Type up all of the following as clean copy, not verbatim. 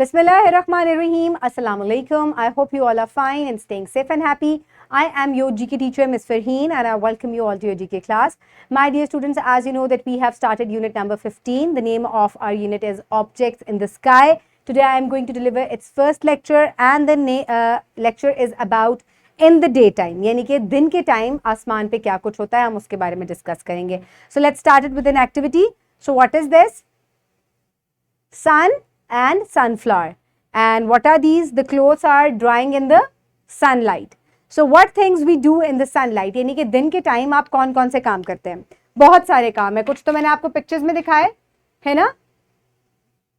Bismillahirrahmanirrahim. Assalamu alaikum. I hope you all are fine and staying safe and happy. I am your GK teacher, Ms. Farheen, and I welcome you all to your GK class. My dear students, as you know that we have started unit number 15. The name of our unit is Objects in the Sky. Today I am going to deliver its first lecture, and the lecture is about in the daytime, यानी कि दिन के time आसमान पे क्या कुछ होता है हम उसके बारे में डिस्कस करेंगे. So let's start it with an activity. So what is this? Sun and sunflower. And what are these? The clothes are drying in the sunlight. So what things we do in the sunlight? यानी कि दिन के time आप कौन कौन से काम करते हैं? बहुत सारे काम है. कुछ तो मैंने आपको पिक्चर्स में दिखाए है ना,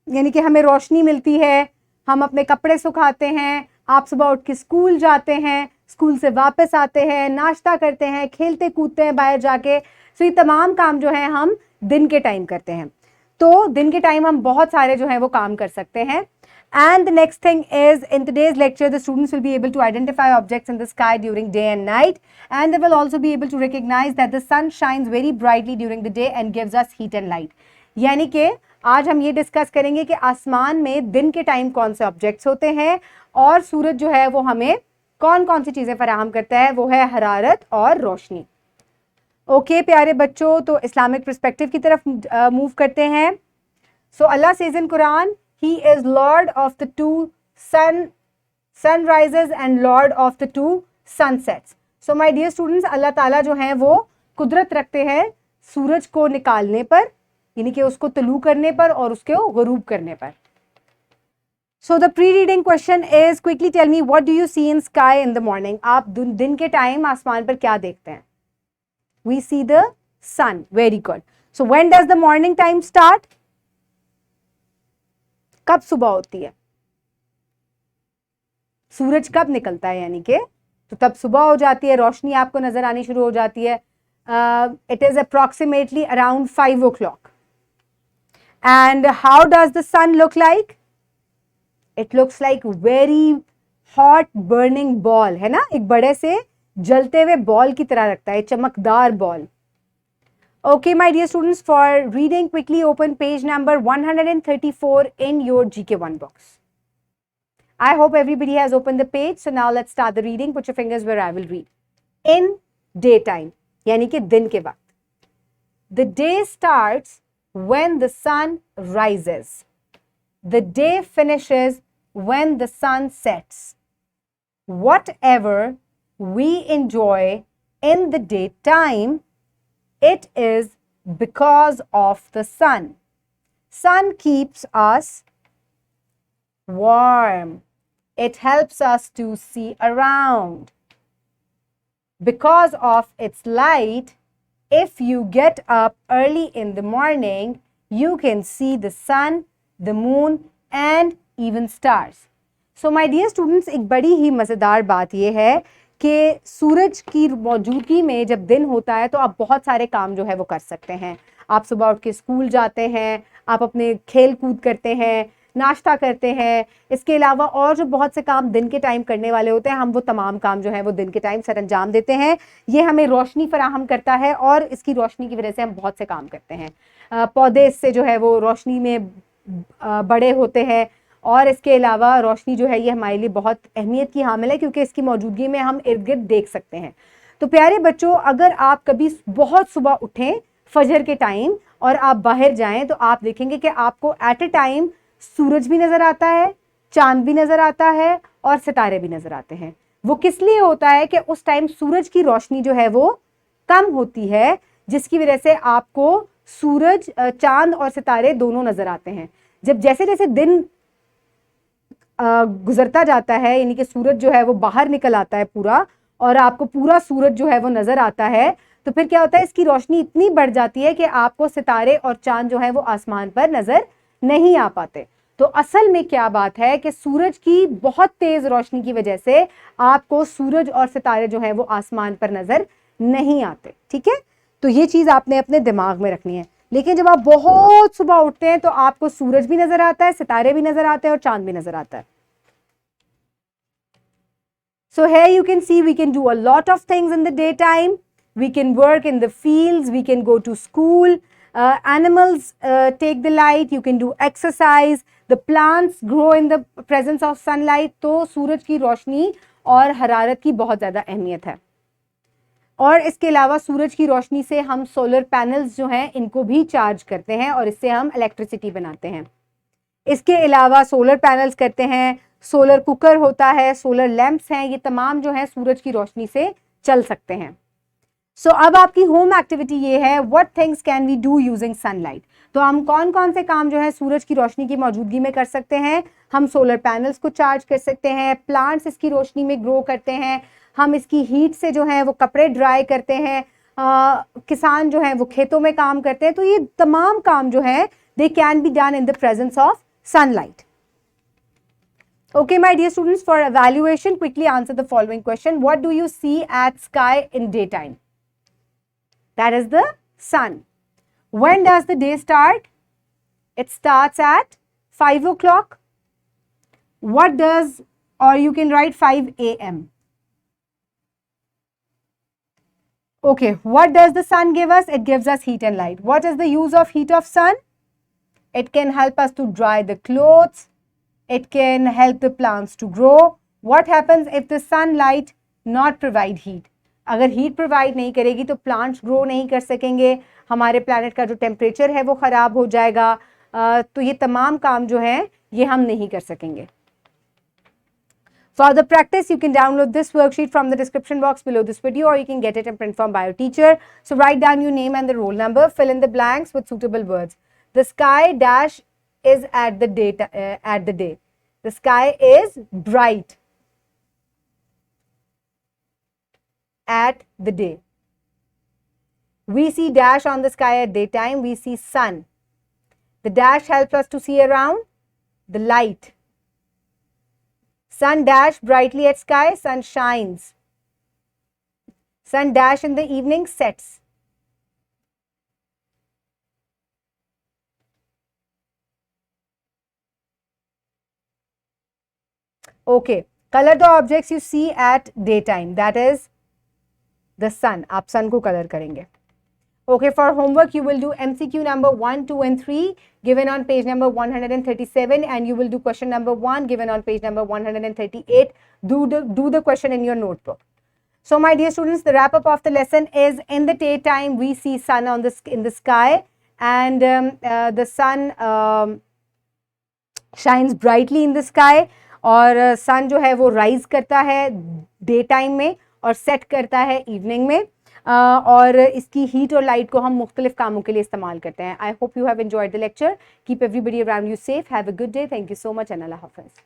यानी कि हमें रोशनी मिलती है, हम अपने कपड़े सुखाते हैं, आप सुबह उठ के स्कूल जाते हैं, स्कूल से वापस आते हैं, नाश्ता करते हैं, खेलते कूदते हैं बाहर जाके. सो ये तमाम काम जो है हम दिन के टाइम करते हैं. तो दिन के टाइम हम बहुत सारे जो है वो काम कर सकते हैं. And the next thing is, in today's lecture, the students will be able to identify objects in the sky during day and night, and they will also be able to recognize that the sun shines very brightly during the day and gives us heat and light. यानी कि आज हम ये discuss करेंगे कि आसमान में दिन के टाइम कौन से ऑब्जेक्ट्स होते हैं और सूरज जो है वो हमें कौन कौन सी चीजें फराहम करता है. वो है हरारत और रोशनी. ओके प्यारे बच्चों, तो इस्लामिक पर्सपेक्टिव की तरफ मूव करते हैं. So Allah says in Quran, He is Lord of the two sunrises and Lord of the two sunsets. So my dear students, अल्लाह ताला जो हैं वो कुदरत रखते हैं सूरज को निकालने पर, यानी कि उसको तलू करने पर और उसको गुरूब करने पर. So the pre-reading question is, quickly tell me what do you see in sky in the morning? आप दिन के टाइम आसमान पर क्या देखते हैं? We see the sun. Very good. So when does the morning time start? कब सुबह होती है? सूरज कब निकलता है, यानी कि तो तब सुबह हो जाती है, रोशनी आपको नजर आनी शुरू हो जाती है. It is approximately around 5 o'clock. And how does the sun look like? It looks like very hot burning ball, है ना, एक बड़े से जलते हुए बॉल की तरह लगता है, चमकदार ball. Okay, my dear students, for reading, quickly open page number 134 in your GK1 box. I hope everybody has opened the page. So now let's start the reading. Put your fingers where I will read. In daytime, यानी कि दिन के वक्त. The day starts when the sun rises. The day finishes when the sun sets. Whatever we enjoy in the daytime, it is because of the sun. Sun keeps us warm. It helps us to see around. Because of its light, if you get up early in the morning, you can see the sun, the moon, and even stars. So my dear students, एक बड़ी ही मज़ेदार बात ये है कि सूरज की मौजूदगी में जब दिन होता है तो आप बहुत सारे काम जो है वो कर सकते हैं. आप सुबह उठ के स्कूल जाते हैं, आप अपने खेल कूद करते हैं, नाश्ता करते हैं. इसके अलावा और जो बहुत से काम दिन के टाइम करने वाले होते हैं, हम वो तमाम काम जो है वो दिन के टाइम सर अंजाम देते हैं. ये हमें रोशनी फराहम करता है और इसकी रोशनी की वजह से हम बहुत से काम करते हैं. पौधे इससे जो है वो रोशनी में बड़े होते हैं और इसके अलावा रोशनी जो है ये हमारे लिए बहुत अहमियत की हामिल है क्योंकि इसकी मौजूदगी में हम इर्द गिर्द देख सकते हैं. तो प्यारे बच्चों, अगर आप कभी बहुत सुबह उठें फजर के टाइम और आप बाहर जाएं तो आप देखेंगे कि आपको एट ए टाइम सूरज भी नज़र आता है, चांद भी नज़र आता है और सितारे भी नज़र आते हैं. वो किस लिए होता है कि उस टाइम सूरज की रोशनी जो है वो कम होती है, जिसकी वजह से आपको सूरज, चांद और सितारे दोनों नज़र आते हैं. जब जैसे जैसे दिन गुजरता जाता है, यानी कि सूरज जो है वो बाहर निकल आता है पूरा और आपको पूरा सूरज जो है वो नजर आता है, तो फिर क्या होता है, इसकी रोशनी इतनी बढ़ जाती है कि आपको सितारे और चांद जो है वो आसमान पर नजर नहीं आ पाते. तो असल में क्या बात है कि सूरज की बहुत तेज रोशनी की वजह से आपको सूरज और सितारे जो है वो आसमान पर नजर नहीं आते. ठीक है, तो ये चीज आपने अपने दिमाग में रखनी है. लेकिन जब आप बहुत सुबह उठते हैं तो आपको सूरज भी नजर आता है, सितारे भी नजर आते हैं और चांद भी नजर आता है. So here you can see we can do a lot of things in the daytime. We can work in the fields, we can go to school, animals take the light, you can do exercise, the plants grow in the presence of sunlight. तो सूरज की रोशनी और हरारत की बहुत ज़्यादा अहमियत है. और इसके अलावा सूरज की रोशनी से हम सोलर पैनल्स जो हैं इनको भी चार्ज करते हैं और इससे हम इलेक्ट्रिसिटी बनाते हैं. इसके अलावा सोलर पैनल्स करते हैं, सोलर कुकर होता है, सोलर लैंप्स हैं, ये तमाम जो है सूरज की रोशनी से चल सकते हैं. सो अब आपकी होम एक्टिविटी ये है, what things can we do using sunlight. तो हम कौन कौन से काम जो है सूरज की रोशनी की मौजूदगी में कर सकते हैं. हम सोलर पैनल्स को चार्ज कर सकते हैं, प्लांट्स इसकी रोशनी में ग्रो करते हैं, हम इसकी हीट से जो है वो कपड़े ड्राई करते हैं, किसान जो है वो खेतों में काम करते हैं. तो ये तमाम काम जो है they can be done in the presence of sunlight. Okay, my dear students, for evaluation, quickly answer the following question. What do you see at sky in daytime? That is the sun. When does the day start? It starts at 5 o'clock. What does, or you can write 5 a.m. Okay, what does the sun give us? It gives us heat and light. What is the use of heat of sun? It can help us to dry the clothes. It can help the plants to grow. What happens if the sunlight not provide heat? अगर heat provide नहीं करेगी तो plants grow नहीं कर सकेंगे, हमारे planet का जो temperature है वो ख़राब हो जाएगा. तो ये तमाम काम जो हैं ये हम नहीं कर सकेंगे. For the practice, you can download this worksheet from the description box below this video, or you can get it in print form by your teacher. So write down your name and the roll number, fill in the blanks with suitable words. The sky dash is at the day. The sky is bright at the day. We see dash on the sky at daytime. We see sun. The dash helps us to see around. The light. Sun dash brightly at sky. Sun shines. Sun dash in the evening sets. Okay, color the objects you see at daytime. That is the sun. आप sun को color करेंगे. Okay, for homework you will do MCQ number 1, 2 and 3 given on page number 137, and you will do question number 1 given on page number 138. Do the question in your notebook. So my dear students, the wrap up of the lesson is, in the daytime we see sun in the sky, and the sun shines brightly in the sky. और सन जो है वो rise करता है day time में और set करता है इवनिंग में, और इसकी हीट और लाइट को हम मुख्तलिफ कामों के लिए इस्तेमाल करते हैं. I hope you have enjoyed the lecture. Keep everybody around you safe. Have a good day. Thank you so much and अल्लाह हाफिज़.